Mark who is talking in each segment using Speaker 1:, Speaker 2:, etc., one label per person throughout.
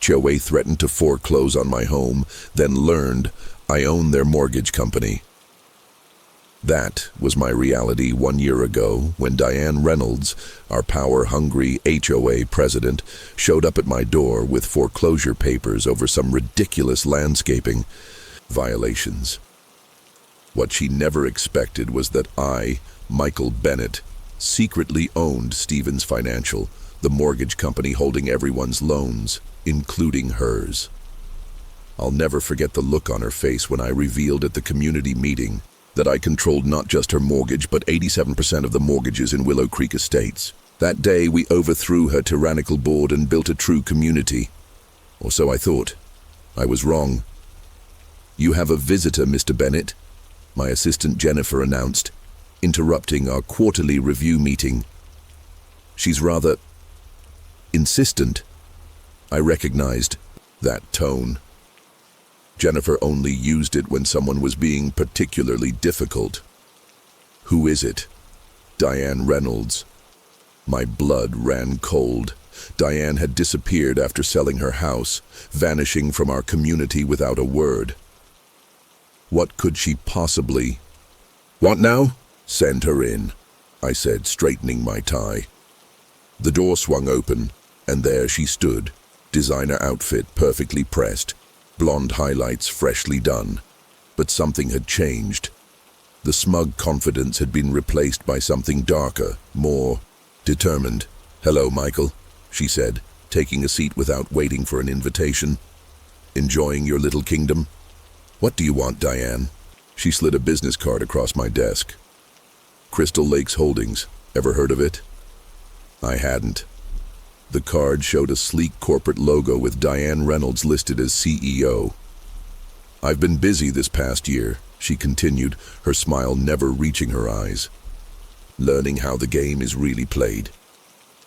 Speaker 1: HOA threatened to foreclose on my home, then learned I own their mortgage company. That was my reality 1 year ago when Diane Reynolds, our power-hungry HOA president, showed up at my door with foreclosure papers over some ridiculous landscaping violations. What she never expected was that I, Michael Bennett, secretly owned Stevens Financial, the mortgage company holding everyone's loans, including hers. I'll never forget the look on her face when I revealed at the community meeting that I controlled not just her mortgage, but 87% of the mortgages in Willow Creek Estates. That day, we overthrew her tyrannical board and built a true community. Or so I thought. I was wrong. "You have a visitor, Mr. Bennett," my assistant Jennifer announced, interrupting our quarterly review meeting. "She's rather insistent." I recognized that tone. Jennifer only used it when someone was being particularly difficult. "Who is it?" "Diane Reynolds." My blood ran cold. Diane had disappeared after selling her house, vanishing from our community without a word. What could she possibly... "What now?" "Send her in," I said, straightening my tie. The door swung open, and there she stood, designer outfit perfectly pressed, blonde highlights freshly done. But something had changed. The smug confidence had been replaced by something darker, more determined. "Hello, Michael," she said, taking a seat without waiting for an invitation. "Enjoying your little kingdom?" "What do you want, Diane?" She slid a business card across my desk. "Crystal Lakes Holdings. Ever heard of it?" I hadn't. The card showed a sleek corporate logo with Diane Reynolds listed as CEO. "I've been busy this past year," she continued, her smile never reaching her eyes, "learning how the game is really played.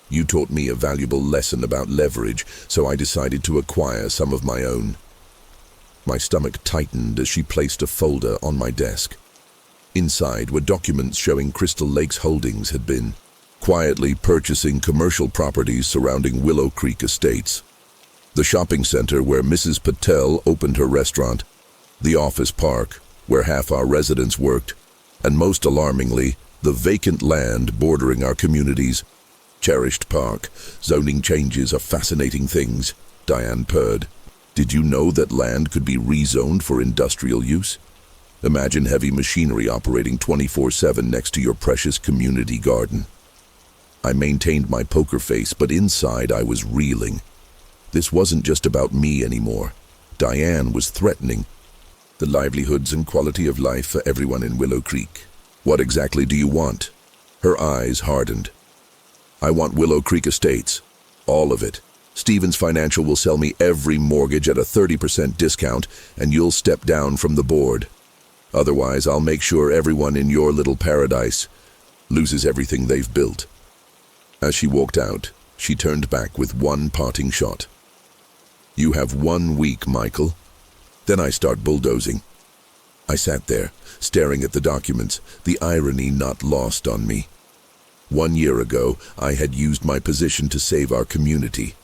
Speaker 1: You taught me a valuable lesson about leverage, so I decided to acquire some of my own." My stomach tightened as she placed a folder on my desk. Inside were documents showing Crystal Lakes Holdings had been quietly purchasing commercial properties surrounding Willow Creek Estates, the shopping center where Mrs. Patel opened her restaurant, the office park where half our residents worked, and most alarmingly, the vacant land bordering our community's cherished park. "Zoning changes are fascinating things," Diane purred. "Did you know that land could be rezoned for industrial use? Imagine heavy machinery operating 24/7 next to your precious community garden." I maintained my poker face, but inside I was reeling. This wasn't just about me anymore. Diane was threatening the livelihoods and quality of life for everyone in Willow Creek. "What exactly do you want?" Her eyes hardened. "I want Willow Creek Estates. All of it. Stevens Financial will sell me every mortgage at a 30% discount, and you'll step down from the board. Otherwise, I'll make sure everyone in your little paradise loses everything they've built." As she walked out, she turned back with one parting shot. "You have 1 week, Michael. Then I start bulldozing." I sat there, staring at the documents, the irony not lost on me. 1 year ago, I had used my position to save our community.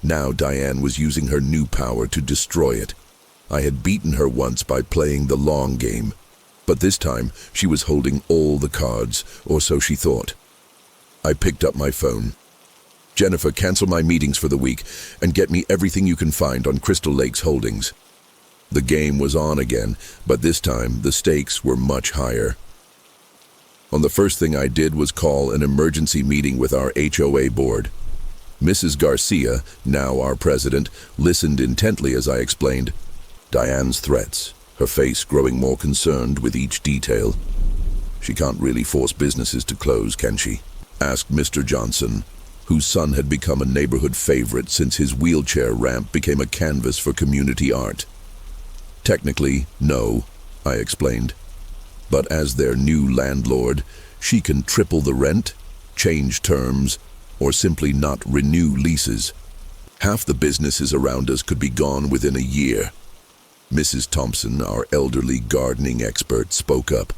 Speaker 1: Now Diane was using her new power to destroy it. I had beaten her once by playing the long game, but this time she was holding all the cards, or so she thought. I picked up my phone. "Jennifer, cancel my meetings for the week and get me everything you can find on Crystal Lakes Holdings." The game was on again, but this time the stakes were much higher. On the first thing I did was call an emergency meeting with our HOA board. Mrs. Garcia, now our president, listened intently as I explained Diane's threats, her face growing more concerned with each detail. "She can't really force businesses to close, can she?" asked Mr. Johnson, whose son had become a neighborhood favorite since his wheelchair ramp became a canvas for community art. "Technically, no," I explained. "But as their new landlord, she can triple the rent, change terms, or simply not renew leases. Half the businesses around us could be gone within a year." Mrs. Thompson, our elderly gardening expert, spoke up.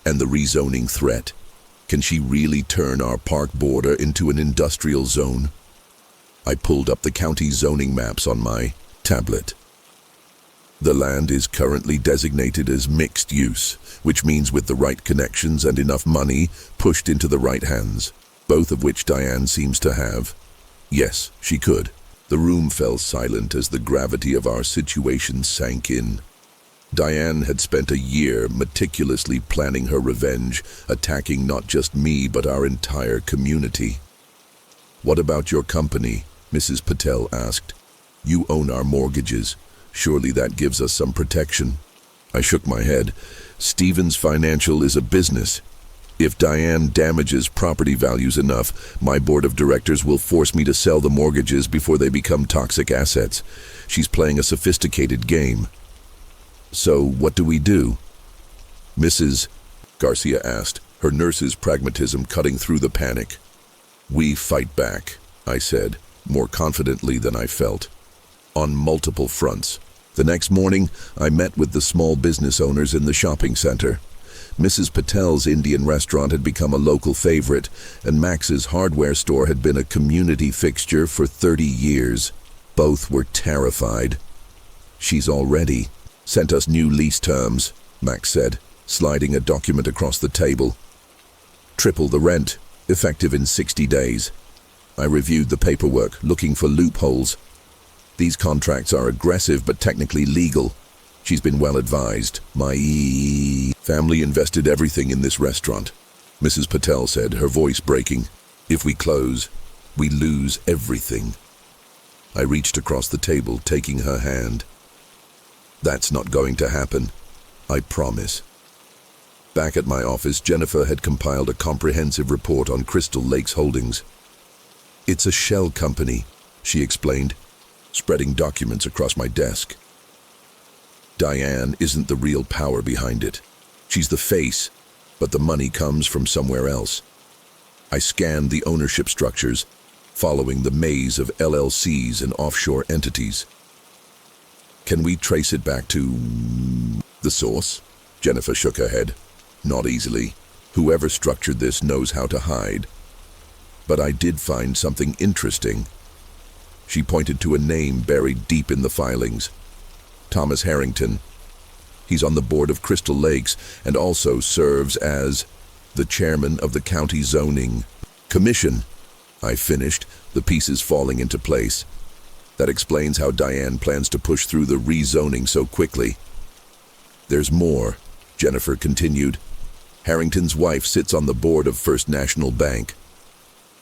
Speaker 1: "And the rezoning threat? Can she really turn our park border into an industrial zone?" I pulled up the county zoning maps on my tablet. The land is currently designated as mixed use, which means with the right connections and enough money pushed into the right hands, both of which Diane seems to have. Yes, she could. The room fell silent as the gravity of our situation sank in. Diane had spent a year meticulously planning her revenge, attacking not just me but our entire community. "What about your company?" Mrs. Patel asked. "You own our mortgages. Surely that gives us some protection." I shook my head. "Stevens Financial is a business. If Diane damages property values enough, my board of directors will force me to sell the mortgages before they become toxic assets. She's playing a sophisticated game." "So what do we do?" Mrs. Garcia asked, her nurse's pragmatism cutting through the panic. "We fight back," I said, more confidently than I felt. "On multiple fronts." The next morning, I met with the small business owners in the shopping center. Mrs. Patel's Indian restaurant had become a local favorite, and Max's hardware store had been a community fixture for 30 years. Both were terrified. "She's already sent us new lease terms," Max said, sliding a document across the table. "Triple the rent, effective in 60 days. I reviewed the paperwork, looking for loopholes. "These contracts are aggressive but technically legal. She's been well advised. My family invested everything in this restaurant," Mrs. Patel said, her voice breaking. "If we close, we lose everything." I reached across the table, taking her hand. "That's not going to happen. I promise." Back at my office, Jennifer had compiled a comprehensive report on Crystal Lakes Holdings. "It's a shell company," she explained, spreading documents across my desk. "Diane isn't the real power behind it. She's the face, but the money comes from somewhere else." I scanned the ownership structures, following the maze of LLCs and offshore entities. "Can we trace it back to the source?" Jennifer shook her head. "Not easily. Whoever structured this knows how to hide. But I did find something interesting." She pointed to a name buried deep in the filings. "Thomas Harrington. He's on the board of Crystal Lakes and also serves as the chairman of the county zoning commission." I finished, the pieces falling into place. "That explains how Diane plans to push through the rezoning so quickly." "There's more," Jennifer continued. "Harrington's wife sits on the board of First National Bank."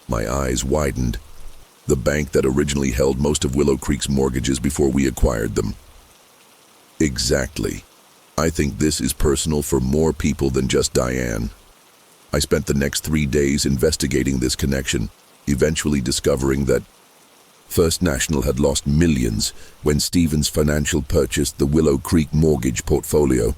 Speaker 1: My eyes widened. The bank that originally held most of Willow Creek's mortgages before we acquired them. Exactly. I think this is personal for more people than just Diane. I spent the next 3 days investigating this connection, eventually discovering that First National had lost millions when Stevens Financial purchased the Willow Creek mortgage portfolio.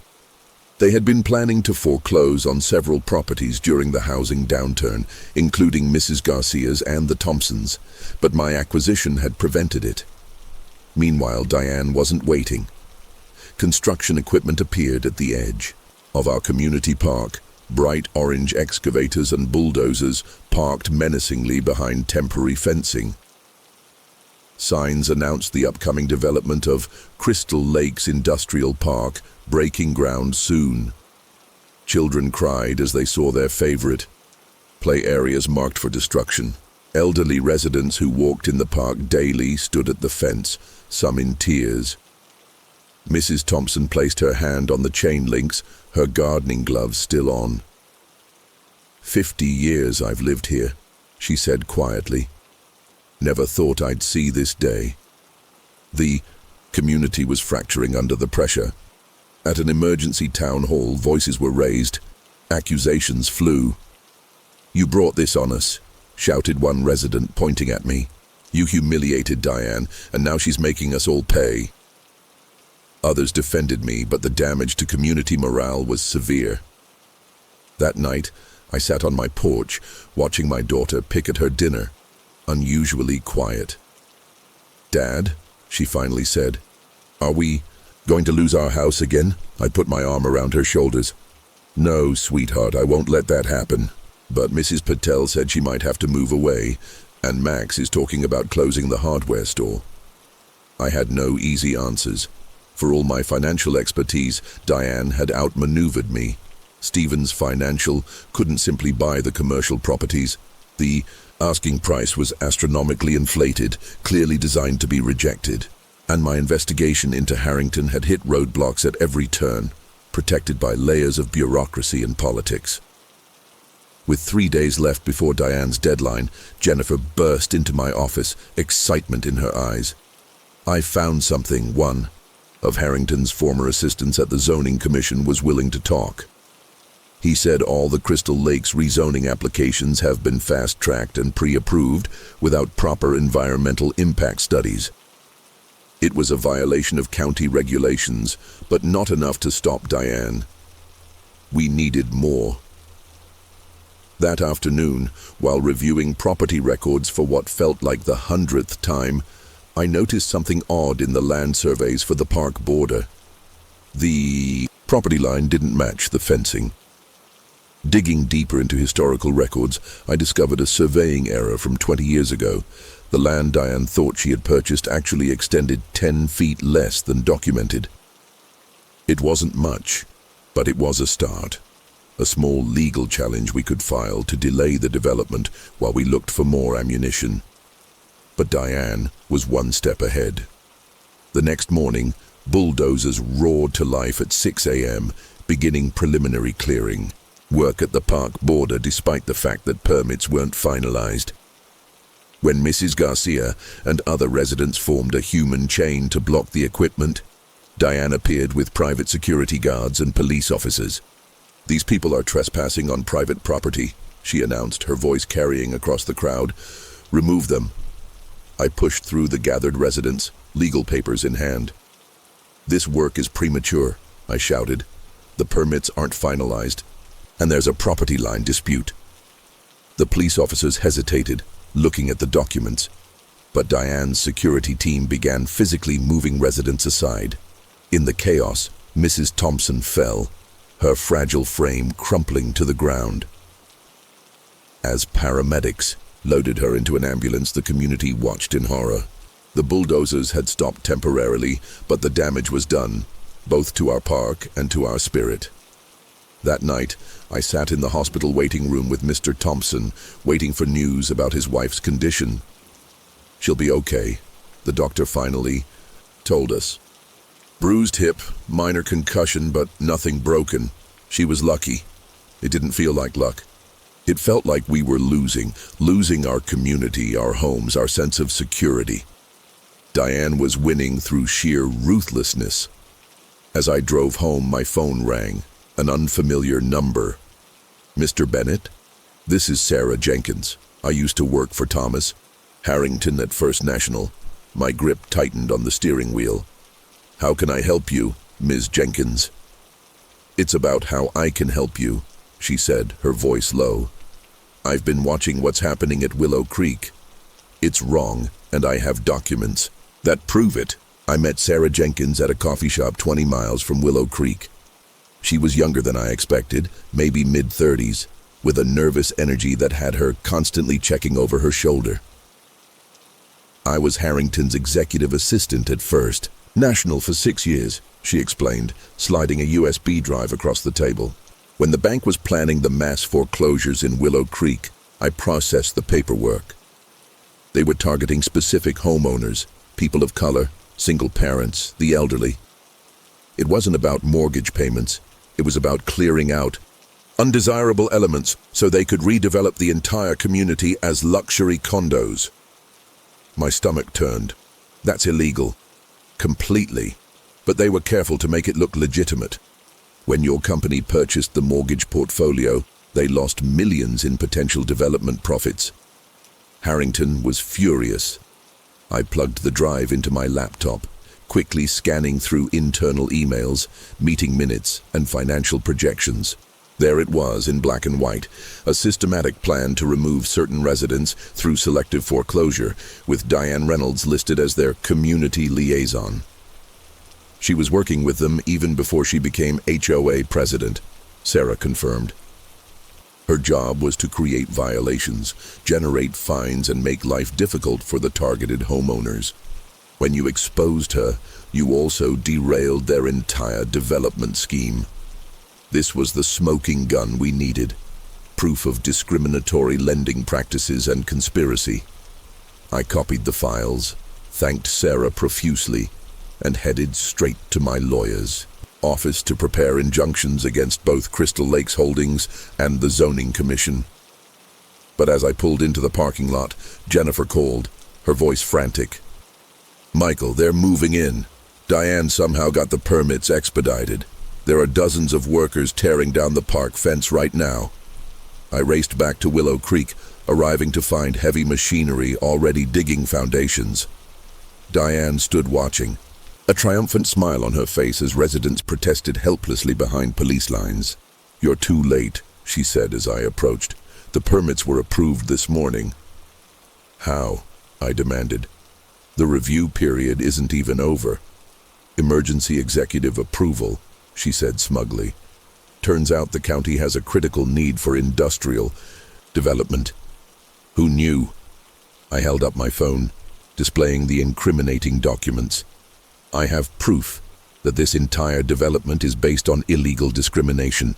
Speaker 1: They had been planning to foreclose on several properties during the housing downturn, including Mrs. Garcia's and the Thompsons, but my acquisition had prevented it. Meanwhile, Diane wasn't waiting. Construction equipment appeared at the edge of our community park, bright orange excavators and bulldozers parked menacingly behind temporary fencing. Signs announced the upcoming development of Crystal Lakes Industrial Park, breaking ground soon. Children cried as they saw their favorite play areas marked for destruction. Elderly residents who walked in the park daily stood at the fence, some in tears. Mrs. Thompson placed her hand on the chain links, her gardening gloves still on. 50 years I've lived here," she said quietly. "Never thought I'd see this day." The community was fracturing under the pressure. At an emergency town hall, voices were raised. Accusations flew. "You brought this on us," shouted one resident, pointing at me. "You humiliated Diane, and now she's making us all pay." Others defended me, but the damage to community morale was severe. That night, I sat on my porch, watching my daughter pick at her dinner, unusually quiet. "Dad," she finally said, "are we going to lose our house again?" I put my arm around her shoulders. "No, sweetheart, I won't let that happen. But Mrs. Patel said she might have to move away. And Max is talking about closing the hardware store. I had no easy answers. For all my financial expertise, Diane had outmaneuvered me. Stephen's Financial couldn't simply buy the commercial properties. The asking price was astronomically inflated, clearly designed to be rejected. And my investigation into Harrington had hit roadblocks at every turn, protected by layers of bureaucracy and politics. With 3 days left before Diane's deadline, Jennifer burst into my office, excitement in her eyes. I found something. One of Harrington's former assistants at the zoning commission was willing to talk. He said all the Crystal Lakes rezoning applications have been fast-tracked and pre-approved without proper environmental impact studies. It was a violation of county regulations, but not enough to stop Diane. We needed more. That afternoon, while reviewing property records for what felt like the 100th time, I noticed something odd in the land surveys for the park border. The property line didn't match the fencing. Digging deeper into historical records, I discovered a surveying error from 20 years ago. The land Diane thought she had purchased actually extended 10 feet less than documented. It wasn't much, but it was a start. A small legal challenge we could file to delay the development while we looked for more ammunition. But Diane was one step ahead. The next morning, bulldozers roared to life at 6 a.m., beginning preliminary clearing. Work at the park border despite the fact that permits weren't finalized. When Mrs. Garcia and other residents formed a human chain to block the equipment, Diane appeared with private security guards and police officers. "These people are trespassing on private property," she announced, her voice carrying across the crowd. "Remove them." I pushed through the gathered residents, legal papers in hand. "This work is premature," I shouted. "The permits aren't finalized, and there's a property line dispute." The police officers hesitated, looking at the documents, but Diane's security team began physically moving residents aside. In the chaos, Mrs. Thompson fell, her fragile frame crumpling to the ground. As paramedics loaded her into an ambulance, the community watched in horror. The bulldozers had stopped temporarily, but the damage was done, both to our park and to our spirit. That night, I sat in the hospital waiting room with Mr. Thompson, waiting for news about his wife's condition. "She'll be okay," the doctor finally told us. "Bruised hip, minor concussion, but nothing broken. She was lucky." It didn't feel like luck. It felt like we were losing our community, our homes, our sense of security. Diane was winning through sheer ruthlessness. As I drove home, my phone rang, an unfamiliar number. "Mr. Bennett? This is Sarah Jenkins. I used to work for Thomas Harrington at First National." My grip tightened on the steering wheel. "How can I help you, Ms. Jenkins?" "It's about how I can help you," she said, her voice low. "I've been watching what's happening at Willow Creek. It's wrong, and I have documents that prove it." I met Sarah Jenkins at a coffee shop 20 miles from Willow Creek. She was younger than I expected, maybe mid-30s, with a nervous energy that had her constantly checking over her shoulder. "I was Harrington's executive assistant at First National for 6 years," she explained, sliding a USB drive across the table. "When the bank was planning the mass foreclosures in Willow Creek, I processed the paperwork. They were targeting specific homeowners, people of color, single parents, the elderly. It wasn't about mortgage payments. It was about clearing out undesirable elements so they could redevelop the entire community as luxury condos." My stomach turned. That's illegal. Completely. But they were careful to make it look legitimate. When your company purchased the mortgage portfolio, they lost millions in potential development profits. Harrington was furious. I plugged the drive into my laptop, quickly scanning through internal emails, meeting minutes, and financial projections. There it was in black and white, a systematic plan to remove certain residents through selective foreclosure, with Diane Reynolds listed as their community liaison. She was working with them even before she became HOA president, Sarah confirmed. Her job was to create violations, generate fines, and make life difficult for the targeted homeowners. When you exposed her, you also derailed their entire development scheme. This was the smoking gun we needed. Proof of discriminatory lending practices and conspiracy. I copied the files, thanked Sarah profusely, and headed straight to my lawyer's office to prepare injunctions against both Crystal Lakes Holdings and the Zoning Commission. But as I pulled into the parking lot, Jennifer called, her voice frantic. "Michael, they're moving in. Diane somehow got the permits expedited. There are dozens of workers tearing down the park fence right now." I raced back to Willow Creek, arriving to find heavy machinery already digging foundations. Diane stood watching, a triumphant smile on her face as residents protested helplessly behind police lines. "You're too late," she said as I approached. "The permits were approved this morning." "How?" I demanded. "The review period isn't even over." "Emergency executive approval," she said smugly. "Turns out the county has a critical need for industrial development." "Who knew?" I held up my phone, displaying the incriminating documents. "I have proof that this entire development is based on illegal discrimination.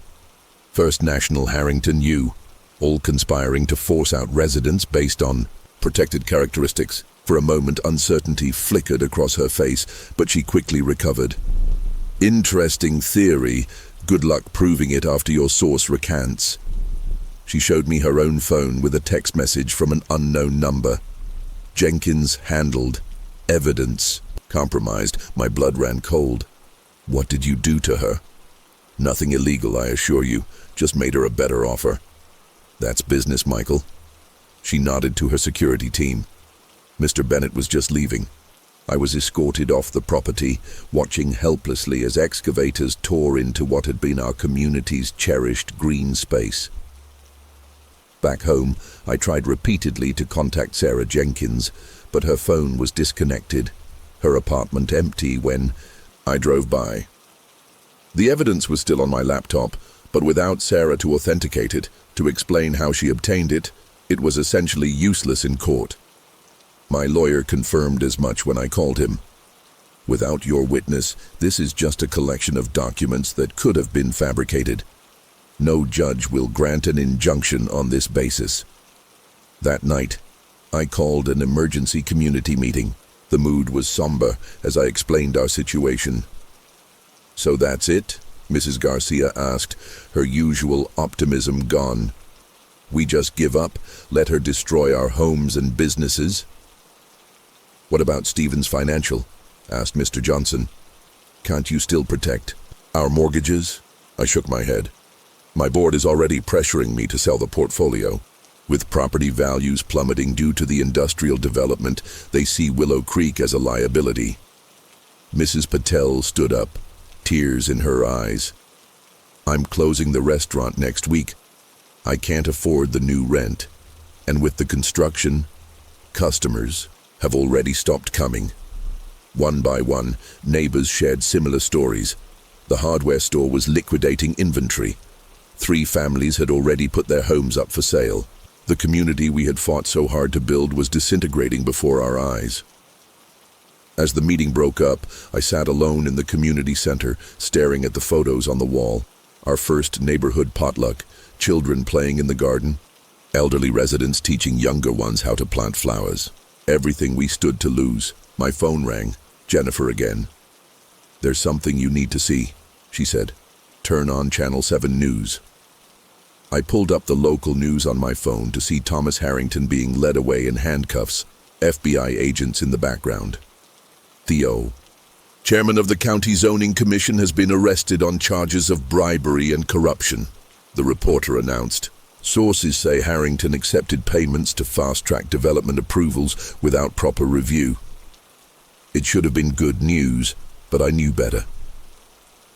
Speaker 1: First National Harrington U, all conspiring to force out residents based on protected characteristics." For a moment, uncertainty flickered across her face, but she quickly recovered. "Interesting theory. Good luck proving it after your source recants." She showed me her own phone with a text message from an unknown number. "Jenkins handled. Evidence compromised." My blood ran cold. "What did you do to her?" "Nothing illegal, I assure you. Just made her a better offer." "That's business, Michael." She nodded to her security team. Mr. Bennett was just leaving. I was escorted off the property, watching helplessly as excavators tore into what had been our community's cherished green space. Back home, I tried repeatedly to contact Sarah Jenkins, but her phone was disconnected, her apartment empty when I drove by. The evidence was still on my laptop, but without Sarah to authenticate it, to explain how she obtained it, it was essentially useless in court. My lawyer confirmed as much when I called him. "Without your witness, this is just a collection of documents that could have been fabricated. No judge will grant an injunction on this basis." That night, I called an emergency community meeting. The mood was somber as I explained our situation. "So that's it?" Mrs. Garcia asked, her usual optimism gone. "We just give up, let her destroy our homes and businesses?" "What about Stevens Financial?" asked Mr. Johnson. "Can't you still protect our mortgages?" I shook my head. "My board is already pressuring me to sell the portfolio. With property values plummeting due to the industrial development, they see Willow Creek as a liability." Mrs. Patel stood up, tears in her eyes. "I'm closing the restaurant next week. I can't afford the new rent. And with the construction, customers have already stopped coming." One by one, neighbors shared similar stories. The hardware store was liquidating inventory. 3 families had already put their homes up for sale. The community we had fought so hard to build was disintegrating before our eyes. As the meeting broke up, I sat alone in the community center, staring at the photos on the wall. Our first neighborhood potluck, children playing in the garden, elderly residents teaching younger ones how to plant flowers. Everything we stood to lose. My phone rang. Jennifer again. "There's something you need to see," she said. "Turn on Channel 7 News." I pulled up the local news on my phone to see Thomas Harrington being led away in handcuffs, FBI agents in the background. "Theo, chairman of the County Zoning Commission, has been arrested on charges of bribery and corruption," the reporter announced. "Sources say Harrington accepted payments to fast-track development approvals without proper review." It should have been good news, but I knew better.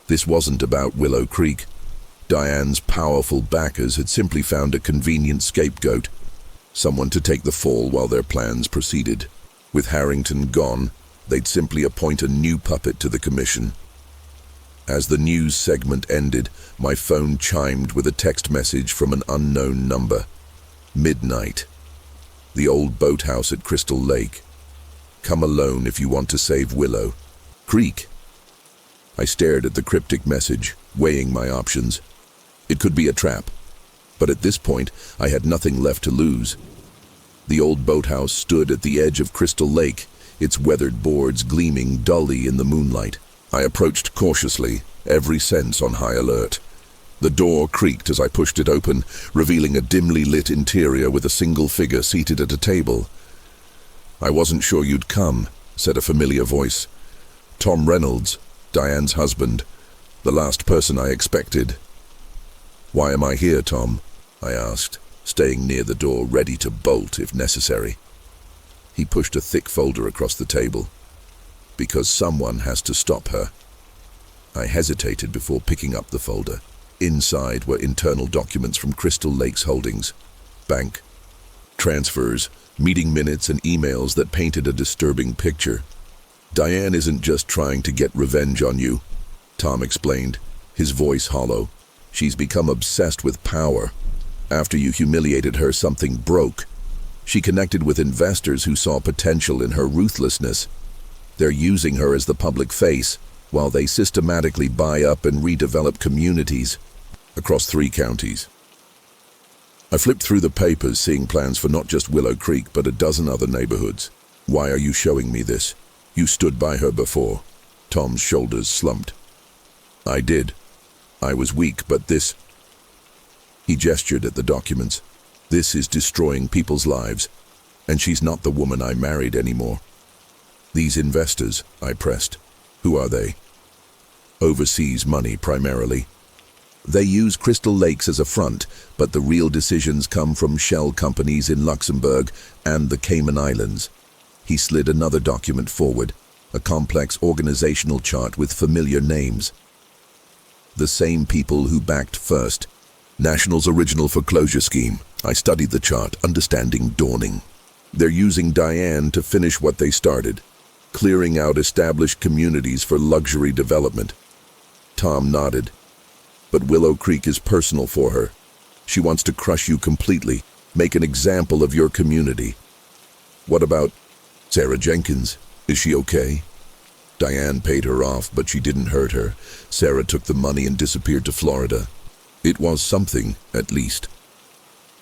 Speaker 1: This wasn't about Willow Creek. Diane's powerful backers had simply found a convenient scapegoat, someone to take the fall while their plans proceeded. With Harrington gone, they'd simply appoint a new puppet to the commission. As the news segment ended, my phone chimed with a text message from an unknown number. Midnight. The old boathouse at Crystal Lake. Come alone if you want to save Willow Creek. I stared at the cryptic message, weighing my options. It could be a trap, but at this point, I had nothing left to lose. The old boathouse stood at the edge of Crystal Lake, its weathered boards gleaming dully in the moonlight. I approached cautiously, every sense on high alert. The door creaked as I pushed it open, revealing a dimly lit interior with a single figure seated at a table. "I wasn't sure you'd come," said a familiar voice. "Tom Reynolds, Diane's husband, the last person I expected." "Why am I here, Tom?" I asked, staying near the door, ready to bolt if necessary. He pushed a thick folder across the table. "Because someone has to stop her." I hesitated before picking up the folder. Inside were internal documents from Crystal Lake's holdings, bank, transfers, meeting minutes, and emails that painted a disturbing picture. "Diane isn't just trying to get revenge on you," Tom explained, his voice hollow. "She's become obsessed with power. After you humiliated her, something broke. She connected with investors who saw potential in her ruthlessness. They're using her as the public face, while they systematically buy up and redevelop communities across 3 counties. I flipped through the papers, seeing plans for not just Willow Creek, but a dozen other neighborhoods. "Why are you showing me this? You stood by her before." Tom's shoulders slumped. "I did. I was weak, but this..." He gestured at the documents. "This is destroying people's lives, and she's not the woman I married anymore." "These investors," I pressed. "Who are they?" "Overseas money, primarily. They use Crystal Lakes as a front, but the real decisions come from shell companies in Luxembourg and the Cayman Islands." He slid another document forward, a complex organizational chart with familiar names. "The same people who backed First National's original foreclosure scheme." I studied the chart, understanding dawning. "They're using Diane to finish what they started, clearing out established communities for luxury development." Tom nodded. "But Willow Creek is personal for her. She wants to crush you completely, make an example of your community." "What about Sarah Jenkins? Is she okay?" "Diane paid her off, but she didn't hurt her. Sarah took the money and disappeared to Florida. It was something, at least."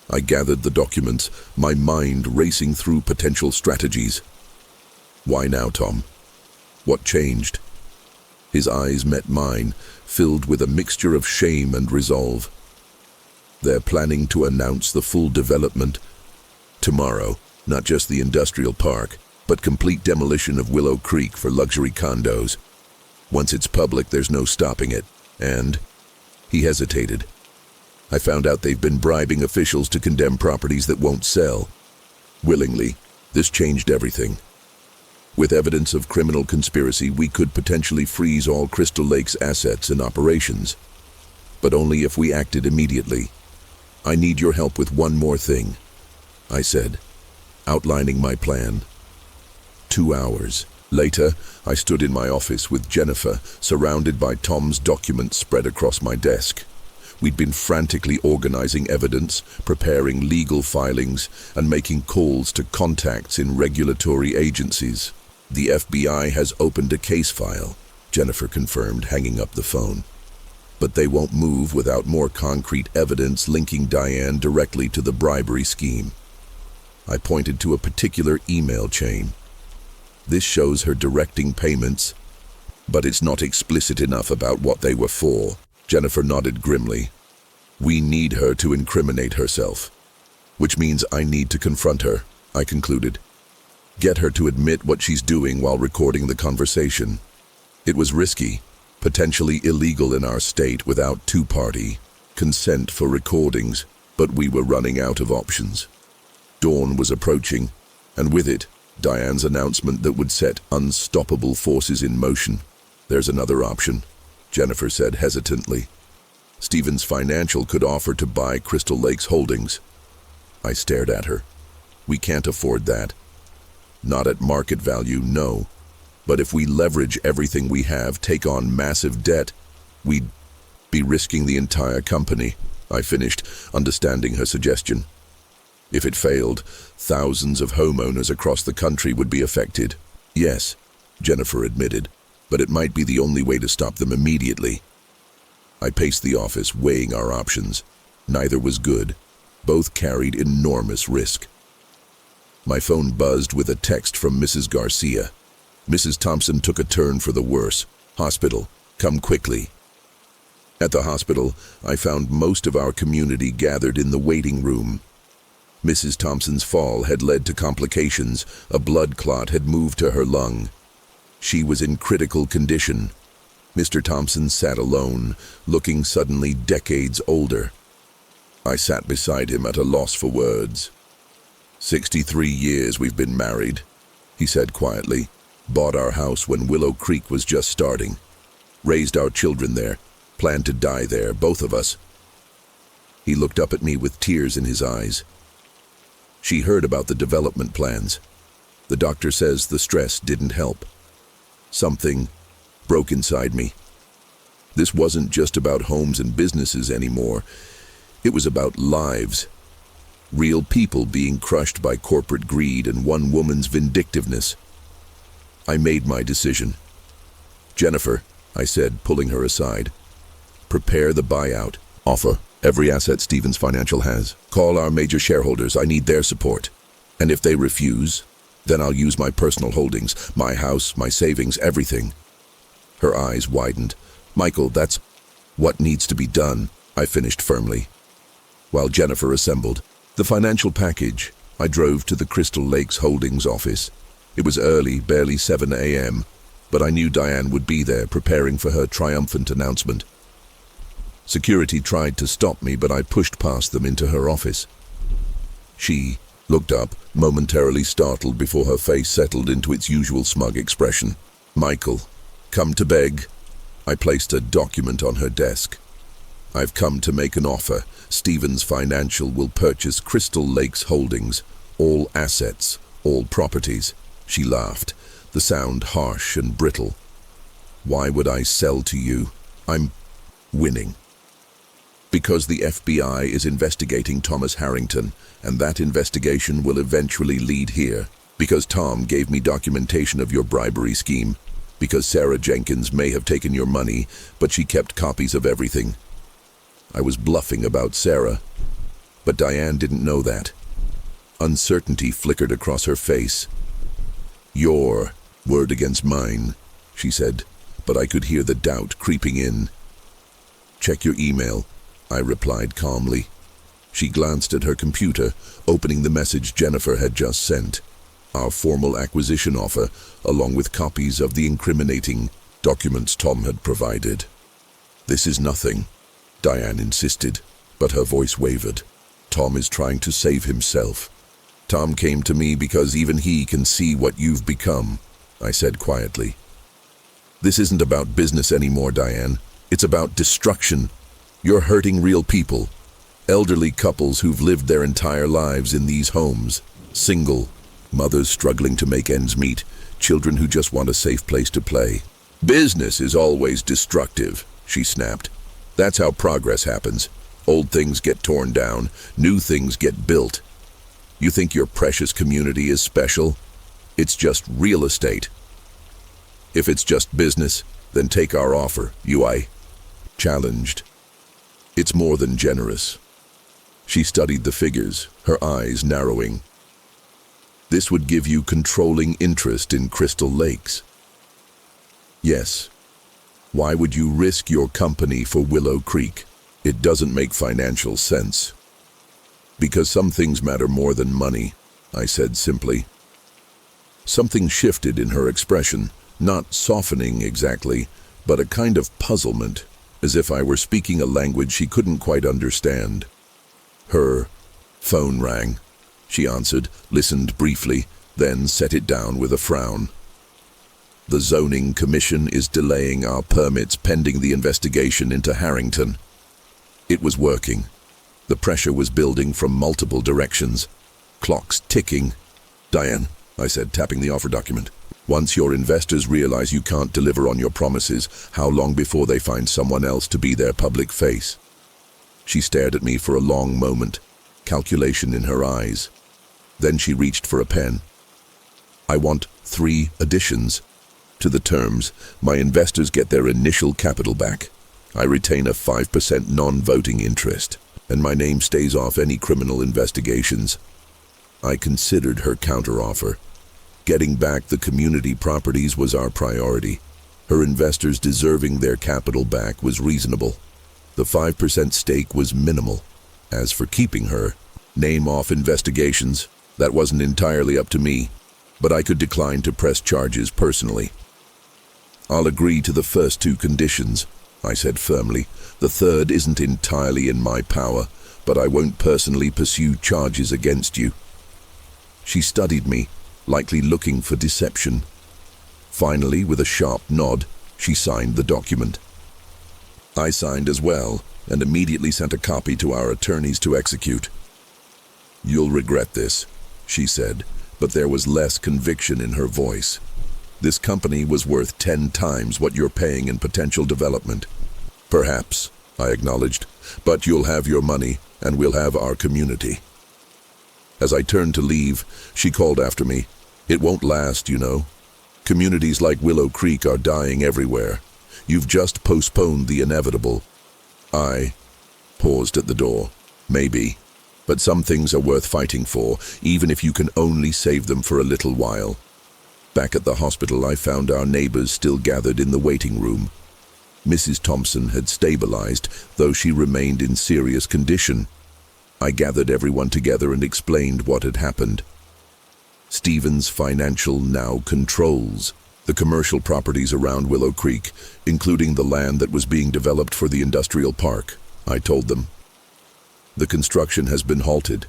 Speaker 1: I gathered the documents, my mind racing through potential strategies. "Why now, Tom? What changed?" His eyes met mine, filled with a mixture of shame and resolve. "They're planning to announce the full development tomorrow, not just the industrial park, but complete demolition of Willow Creek for luxury condos. Once it's public, there's no stopping it. And..." He hesitated. "I found out they've been bribing officials to condemn properties that won't sell. Willingly. This changed everything. With evidence of criminal conspiracy, we could potentially freeze all Crystal Lake's assets and operations. But only if we acted immediately. I need your help with one more thing," I said, outlining my plan. 2 hours later, I stood in my office with Jennifer, surrounded by Tom's documents spread across my desk. We'd been frantically organizing evidence, preparing legal filings, and making calls to contacts in regulatory agencies. "The FBI has opened a case file," Jennifer confirmed, hanging up the phone. "But they won't move without more concrete evidence linking Diane directly to the bribery scheme." I pointed to a particular email chain. "This shows her directing payments, but it's not explicit enough about what they were for." Jennifer nodded grimly. "We need her to incriminate herself, which means I need to confront her," I concluded. "Get her to admit what she's doing while recording the conversation." It was risky, potentially illegal in our state without two-party consent for recordings, but we were running out of options. Dawn was approaching, and with it, Diane's announcement that would set unstoppable forces in motion. "There's another option," Jennifer said hesitantly. "Stevens Financial could offer to buy Crystal Lake's holdings." I stared at her. "We can't afford that." "Not at market value, no. But if we leverage everything we have, take on massive debt, We'd be risking the entire company, I finished, understanding her suggestion. If it failed, thousands of homeowners across the country would be affected. Yes, Jennifer admitted, but it might be the only way to stop them immediately. I paced the office, weighing our options. Neither was good. Both carried enormous risk. My phone buzzed with a text from Mrs. Garcia. Mrs. Thompson took a turn for the worse. Hospital, come quickly. At the hospital, I found most of our community gathered in the waiting room. Mrs. Thompson's fall had led to complications. A blood clot had moved to her lung. She was in critical condition. Mr. Thompson sat alone, looking suddenly decades older. I sat beside him at a loss for words. 63 years we've been married, he said quietly. Bought our house when Willow Creek was just starting. Raised our children there. Planned to die there, both of us. He looked up at me with tears in his eyes. She heard about the development plans. The doctor says the stress didn't help. Something broke inside me. This wasn't just about homes and businesses anymore. It was about lives. Real people being crushed by corporate greed and one woman's vindictiveness. I made my decision. Jennifer, I said, pulling her aside. Prepare the buyout. Offer every asset Stevens Financial has. Call our major shareholders. I need their support. And if they refuse, then I'll use my personal holdings, my house, my savings, everything. Her eyes widened. Michael, that's what needs to be done, I finished firmly. While Jennifer assembled the financial package, I drove to the Crystal Lakes Holdings office. It was early, barely 7 a.m., but I knew Diane would be there, preparing for her triumphant announcement. Security tried to stop me, but I pushed past them into her office. She looked up, momentarily startled before her face settled into its usual smug expression. Michael, come to beg. I placed a document on her desk. I've come to make an offer. Stevens Financial will purchase Crystal Lakes Holdings, all assets, all properties. She laughed, the sound harsh and brittle. Why would I sell to you? I'm winning. Because the FBI is investigating Thomas Harrington, and that investigation will eventually lead here. Because Tom gave me documentation of your bribery scheme. Because Sarah Jenkins may have taken your money, but she kept copies of everything. I was bluffing about Sarah, but Diane didn't know that. Uncertainty flickered across her face. Your word against mine, she said, but I could hear the doubt creeping in. Check your email, I replied calmly. She glanced at her computer, opening the message Jennifer had just sent. Our formal acquisition offer, along with copies of the incriminating documents Tom had provided. This is nothing, Diane insisted, but her voice wavered. Tom is trying to save himself. Tom came to me because even he can see what you've become, I said quietly. This isn't about business anymore, Diane. It's about destruction. You're hurting real people. Elderly couples who've lived their entire lives in these homes. Single, mothers struggling to make ends meet, children who just want a safe place to play. Business is always destructive, she snapped. That's how progress happens. Old things get torn down, new things get built. You think your precious community is special? It's just real estate. If it's just business, then take our offer, I challenged. It's more than generous. She studied the figures, her eyes narrowing. This would give you controlling interest in Crystal Lakes. Yes. Why would you risk your company for Willow Creek? It doesn't make financial sense. Because some things matter more than money, I said simply. Something shifted in her expression, not softening exactly, but a kind of puzzlement, as if I were speaking a language she couldn't quite understand. Her phone rang. She answered, listened briefly, then set it down with a frown. The zoning commission is delaying our permits pending the investigation into Harrington. It was working. The pressure was building from multiple directions. Clocks ticking. Diane, I said, tapping the offer document. Once your investors realize you can't deliver on your promises, how long before they find someone else to be their public face? She stared at me for a long moment, calculation in her eyes. Then she reached for a pen. I want 3 additions to the terms. My investors get their initial capital back. I retain a 5% non-voting interest, and my name stays off any criminal investigations. I considered her counteroffer. Getting back the community properties was our priority. Her investors deserving their capital back was reasonable. The 5% stake was minimal. As for keeping her, name off investigations, that wasn't entirely up to me, but I could decline to press charges personally. I'll agree to the first 2 conditions, I said firmly. The third isn't entirely in my power, but I won't personally pursue charges against you. She studied me, likely looking for deception. Finally, with a sharp nod, she signed the document. I signed as well, and immediately sent a copy to our attorneys to execute. "You'll regret this," she said, but there was less conviction in her voice. "This company was worth 10 times what you're paying in potential development." "Perhaps," I acknowledged, "but you'll have your money, and we'll have our community." As I turned to leave, she called after me, "It won't last, you know. Communities like Willow Creek are dying everywhere. You've just postponed the inevitable." I paused at the door. "Maybe, but some things are worth fighting for, even if you can only save them for a little while." Back at the hospital, I found our neighbors still gathered in the waiting room. Mrs. Thompson had stabilized, though she remained in serious condition. I gathered everyone together and explained what had happened. Stevens Financial now controls the commercial properties around Willow Creek, including the land that was being developed for the industrial park, I told them. The construction has been halted.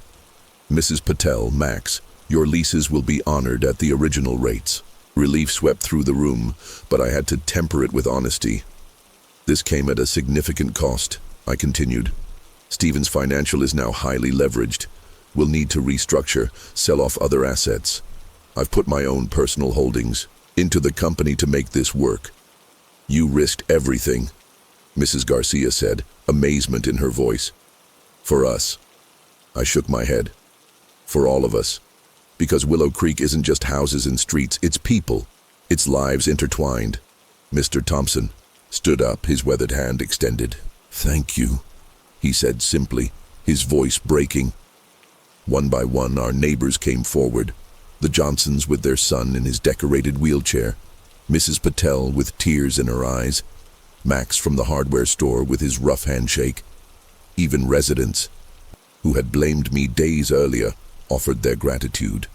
Speaker 1: Mrs. Patel, Max, your leases will be honored at the original rates. Relief swept through the room, but I had to temper it with honesty. This came at a significant cost, I continued. Stevens Financial is now highly leveraged. We'll need to restructure, sell off other assets. I've put my own personal holdings into the company to make this work. You risked everything, Mrs. Garcia said, amazement in her voice. For us. I shook my head. For all of us. Because Willow Creek isn't just houses and streets, it's people. It's lives intertwined. Mr. Thompson stood up, his weathered hand extended. "Thank you," he said simply, his voice breaking. One by one, our neighbors came forward. The Johnsons with their son in his decorated wheelchair, Mrs. Patel with tears in her eyes, Max from the hardware store with his rough handshake. Even residents, who had blamed me days earlier, offered their gratitude.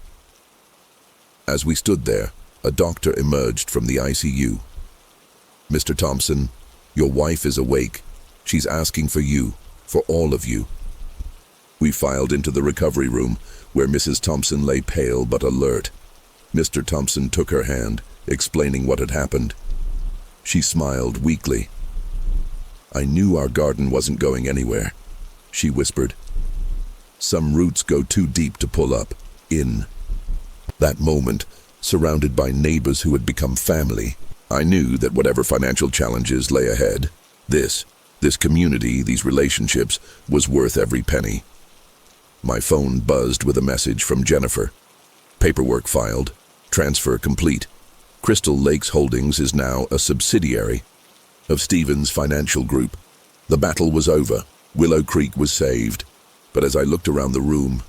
Speaker 1: As we stood there, a doctor emerged from the ICU. "Mr. Thompson, your wife is awake. She's asking for you, for all of you." We filed into the recovery room, where Mrs. Thompson lay pale but alert. Mr. Thompson took her hand, explaining what had happened. She smiled weakly. "I knew our garden wasn't going anywhere," she whispered. "Some roots go too deep to pull up, in." That moment, surrounded by neighbors who had become family, I knew that whatever financial challenges lay ahead, this community, these relationships, was worth every penny. My phone buzzed with a message from Jennifer. "Paperwork filed. Transfer complete. Crystal Lakes Holdings is now a subsidiary of Stevens Financial Group." The battle was over. Willow Creek was saved. But as I looked around the room,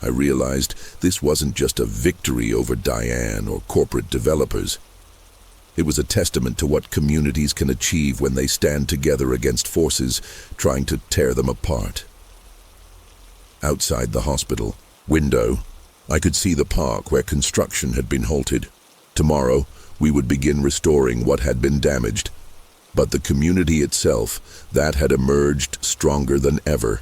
Speaker 1: I realized this wasn't just a victory over Diane or corporate developers. It was a testament to what communities can achieve when they stand together against forces trying to tear them apart. Outside the hospital window, I could see the park where construction had been halted. Tomorrow, we would begin restoring what had been damaged. But the community itself, that had emerged stronger than ever.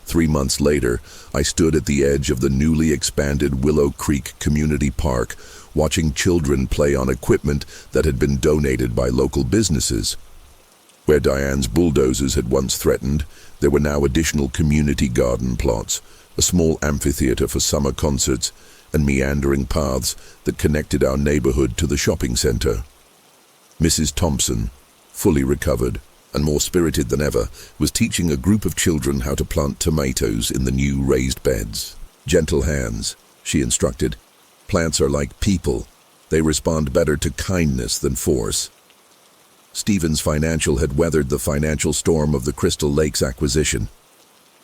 Speaker 1: 3 months later, I stood at the edge of the newly expanded Willow Creek Community Park, watching children play on equipment that had been donated by local businesses. Where Diane's bulldozers had once threatened, there were now additional community garden plots, a small amphitheater for summer concerts, and meandering paths that connected our neighborhood to the shopping center. Mrs. Thompson, fully recovered and more spirited than ever, was teaching a group of children how to plant tomatoes in the new raised beds. "Gentle hands," she instructed. "Plants are like people. They respond better to kindness than force." Stevens Financial had weathered the financial storm of the Crystal Lakes acquisition.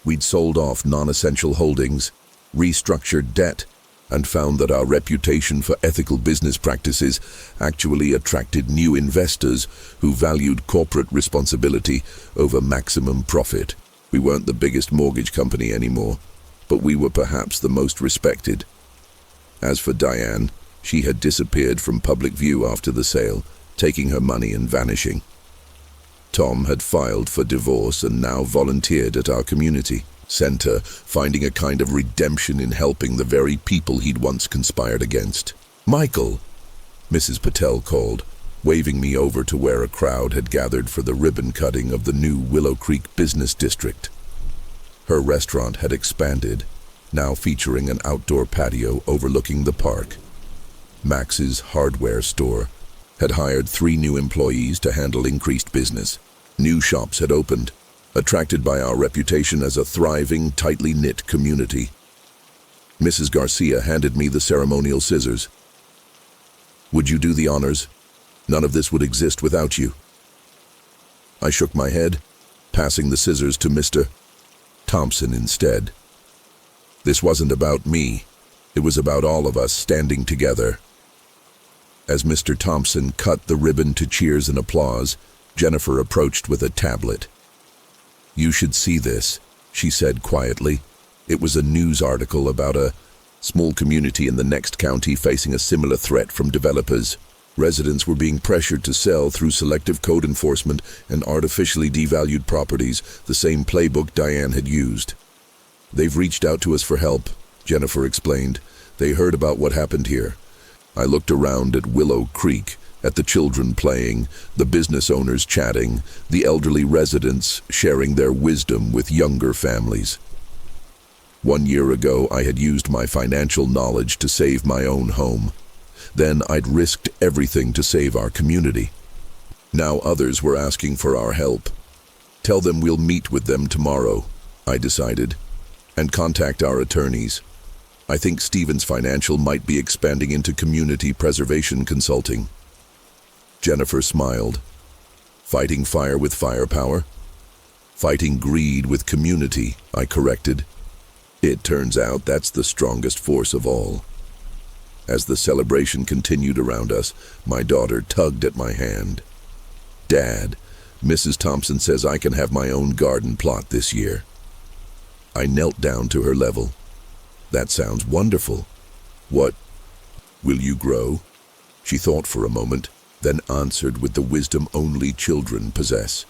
Speaker 1: We'd sold off non-essential holdings, restructured debt, and found that our reputation for ethical business practices actually attracted new investors who valued corporate responsibility over maximum profit. We weren't the biggest mortgage company anymore, but we were perhaps the most respected. As for Diane, she had disappeared from public view after the sale, taking her money and vanishing. Tom had filed for divorce and now volunteered at our community center, finding a kind of redemption in helping the very people he'd once conspired against. "Michael," Mrs. Patel called, waving me over to where a crowd had gathered for the ribbon cutting of the new Willow Creek Business District. Her restaurant had expanded, now featuring an outdoor patio overlooking the park. Max's hardware store had hired 3 new employees to handle increased business. New shops had opened, attracted by our reputation as a thriving, tightly knit community. Mrs. Garcia handed me the ceremonial scissors. "Would you do the honors? None of this would exist without you." I shook my head, passing the scissors to Mr. Thompson instead. This wasn't about me. It was about all of us standing together. As Mr. Thompson cut the ribbon to cheers and applause, Jennifer approached with a tablet. "You should see this," she said quietly. It was a news article about a small community in the next county facing a similar threat from developers. Residents were being pressured to sell through selective code enforcement and artificially devalued properties, the same playbook Diane had used. "They've reached out to us for help," Jennifer explained. "They heard about what happened here." I looked around at Willow Creek, at the children playing, the business owners chatting, the elderly residents sharing their wisdom with younger families. 1 year ago, I had used my financial knowledge to save my own home. Then I'd risked everything to save our community. Now others were asking for our help. "Tell them we'll meet with them tomorrow," I decided, "and contact our attorneys. I think Stevens Financial might be expanding into community preservation consulting." Jennifer smiled. "Fighting fire with firepower?" "Fighting greed with community," I corrected. "It turns out that's the strongest force of all." As the celebration continued around us, my daughter tugged at my hand. "Dad, Mrs. Thompson says I can have my own garden plot this year." I knelt down to her level. "That sounds wonderful. What will you grow?" She thought for a moment, then answered with the wisdom only children possess.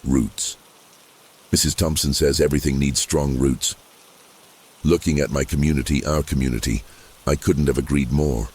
Speaker 1: "Roots. Mrs. Thompson says everything needs strong roots." Looking at my community, our community, I couldn't have agreed more.